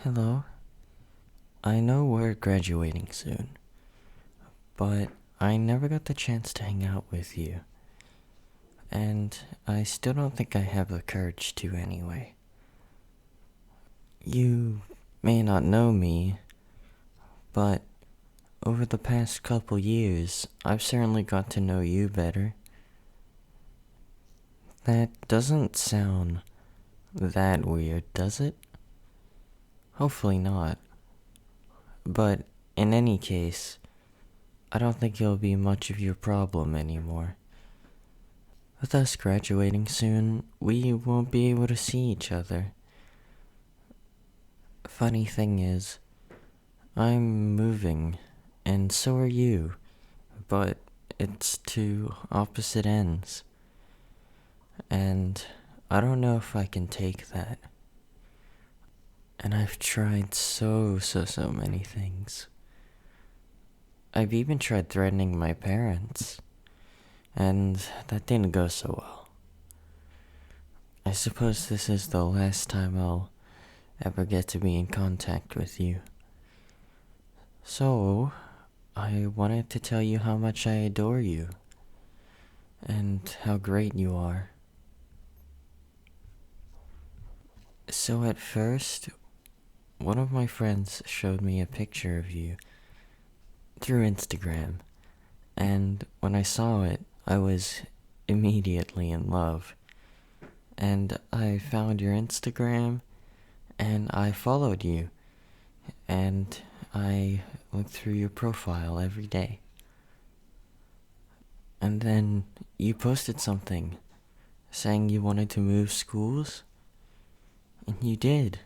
Hello. I know we're graduating soon, but I never got the chance to hang out with you. And I still don't think I have the courage to anyway. You may not know me, but over the past couple years, I've certainly got to know you better. That doesn't sound that weird, does it? Hopefully not. But in any case, I don't think it'll be much of your problem anymore. With us graduating soon, we won't be able to see each other. Funny thing is, I'm moving, and so are you, but it's to opposite ends. And I don't know if I can take that. And I've tried so many things. I've even tried threatening my parents, and that didn't go so well. I suppose this is the last time I'll ever get to be in contact with you. So, I wanted to tell you how much I adore you, and how great you are. So at first, one of my friends showed me a picture of you through Instagram, and when I saw it, I was immediately in love. And I found your Instagram, and I followed you, and I looked through your profile every day. And then you posted something saying you wanted to move schools, and you did.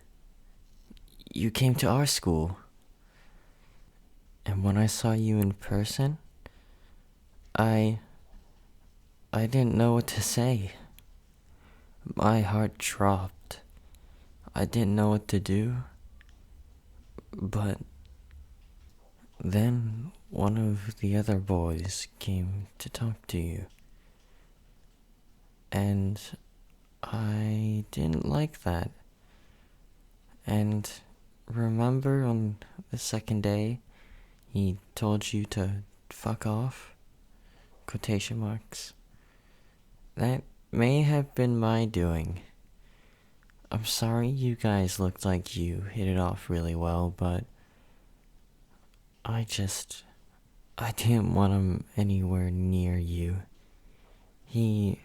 You came to our school. And when I saw you in person, I didn't know what to say. My heart dropped. I didn't know what to do. But then one of the other boys came to talk to you. And I didn't like that. And remember on the second day, he told you to fuck off? Quotation marks. That may have been my doing. I'm sorry you guys looked like you hit it off really well, but I didn't want him anywhere near you. He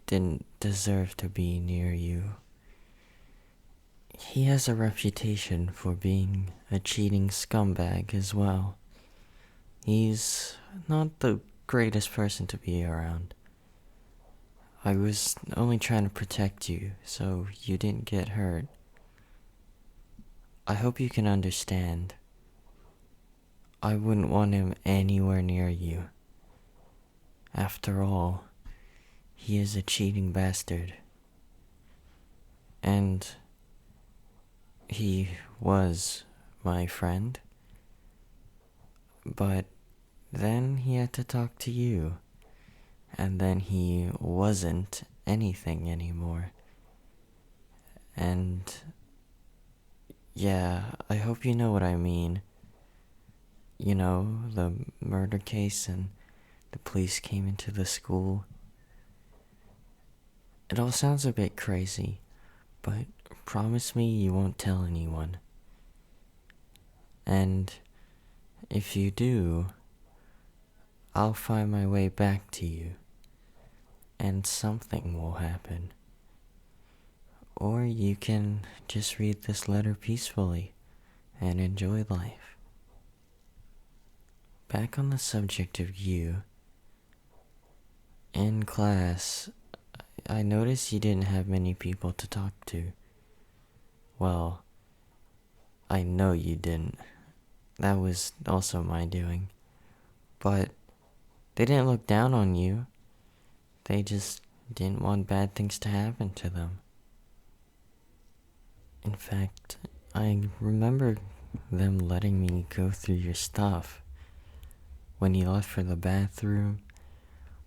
didn't deserve to be near you. He has a reputation for being a cheating scumbag as well. He's not the greatest person to be around. I was only trying to protect you so you didn't get hurt. I hope you can understand. I wouldn't want him anywhere near you. After all, he is a cheating bastard. And he was my friend. But then he had to talk to you. And then he wasn't anything anymore. And yeah, I hope you know what I mean. You know, the murder case and the police came into the school. It all sounds a bit crazy, but promise me you won't tell anyone. And if you do, I'll find my way back to you, and something will happen. Or you can just read this letter peacefully and enjoy life. Back on the subject of you, in class, I noticed you didn't have many people to talk to. Well, I know you didn't. That was also my doing. But they didn't look down on you. They just didn't want bad things to happen to them. In fact, I remember them letting me go through your stuff. When you left for the bathroom,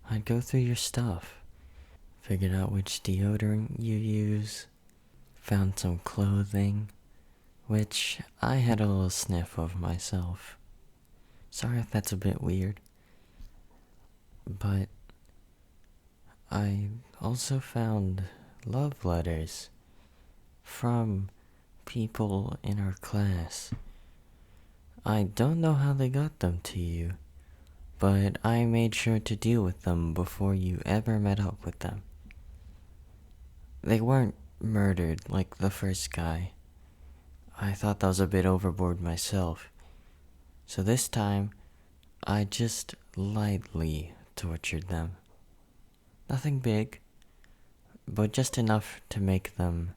I'd go through your stuff. Figured out which deodorant you use. Found some clothing. which I had a little sniff of myself. Sorry if that's a bit weird, but I also found love letters from people in our class. I don't know how they got them to you, but I made sure to deal with them before you ever met up with them. They weren't murdered like the first guy. I thought that was a bit overboard myself. So this time, I just lightly tortured them. Nothing big, but just enough to make them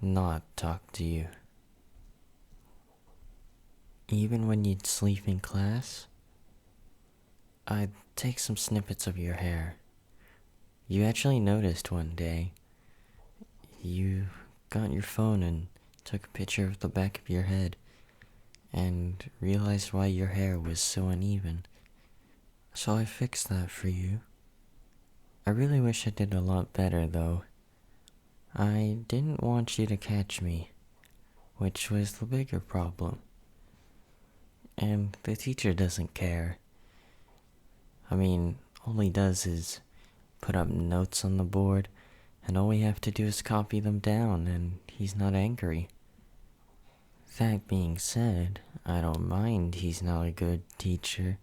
not talk to you. Even when you'd sleep in class, I'd take some snippets of your hair. You actually noticed one day. You got your phone and took a picture of the back of your head and realized why your hair was so uneven. So I fixed that for you. I really wish I did a lot better though. I didn't want you to catch me, which was the bigger problem. And the teacher doesn't care. I mean, all he does is put up notes on the board, and all we have to do is copy them down, and he's not angry. That being said, I don't mind he's not a good teacher.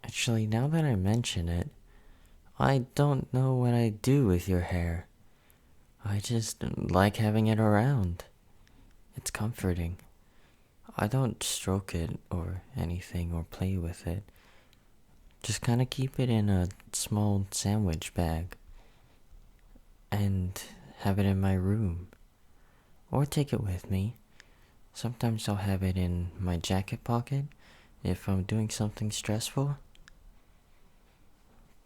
Actually, now that I mention it, I don't know what I'd do with your hair. I just like having it around. It's comforting. I don't stroke it or anything or play with it. Just kind of keep it in a small sandwich bag and have it in my room. Or take it with me. Sometimes I'll have it in my jacket pocket if I'm doing something stressful.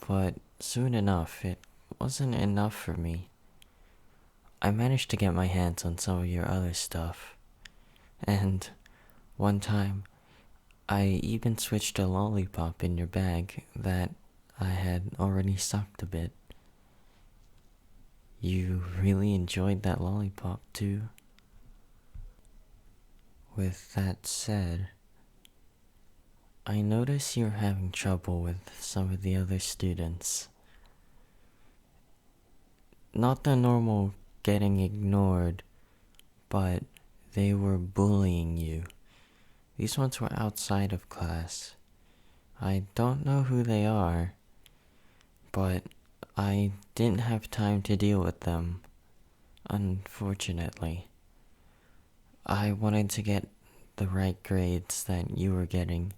But soon enough, it wasn't enough for me. I managed to get my hands on some of your other stuff. And one time, I even switched a lollipop in your bag that I had already sucked a bit. You really enjoyed that lollipop too. With that said, I notice you're having trouble with some of the other students. Not the normal getting ignored, but they were bullying you. These ones were outside of class. I don't know who they are, but I didn't have time to deal with them, unfortunately. I wanted to get the right grades that you were getting,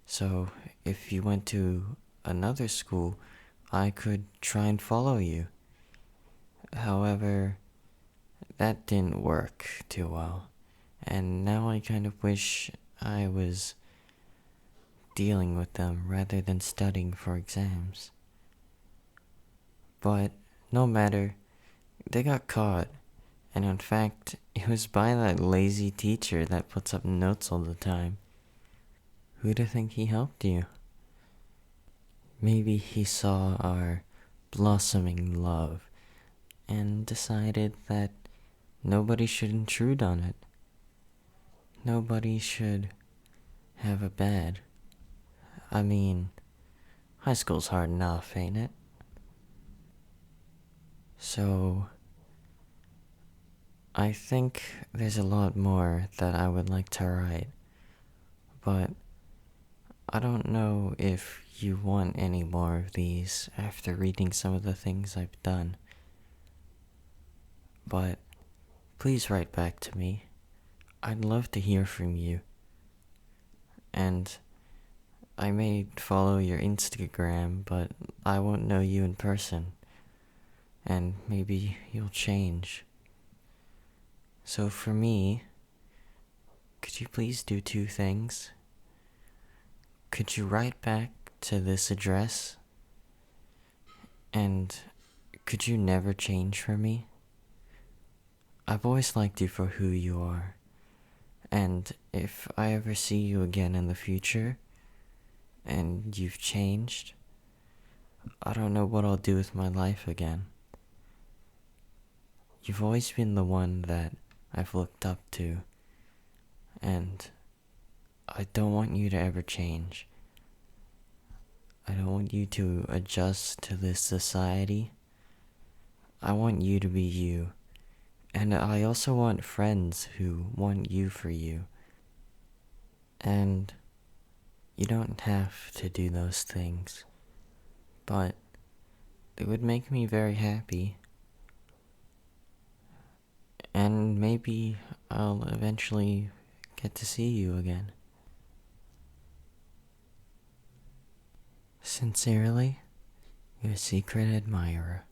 so if you went to another school, I could try and follow you. However, that didn't work too well, and now I kind of wish I was dealing with them rather than studying for exams. But no matter, they got caught, and in fact, it was by that lazy teacher that puts up notes all the time. Who'd have think he helped you? Maybe he saw our blossoming love and decided that nobody should intrude on it. Nobody should have a bad. I mean, high school's hard enough, ain't it? So, I think there's a lot more that I would like to write, but I don't know if you want any more of these after reading some of the things I've done. But please write back to me. I'd love to hear from you. And I may follow your Instagram, but I won't know you in person. And maybe you'll change. So for me, could you please do two things? Could you write back to this address? And could you never change for me? I've always liked you for who you are. And if I ever see you again in the future, and you've changed, I don't know what I'll do with my life again. You've always been the one that I've looked up to, and I don't want you to ever change. I don't want you to adjust to this society. I want you to be you. And I also want friends who want you for you. And you don't have to do those things, but it would make me very happy. And maybe I'll eventually get to see you again. Sincerely, your secret admirer.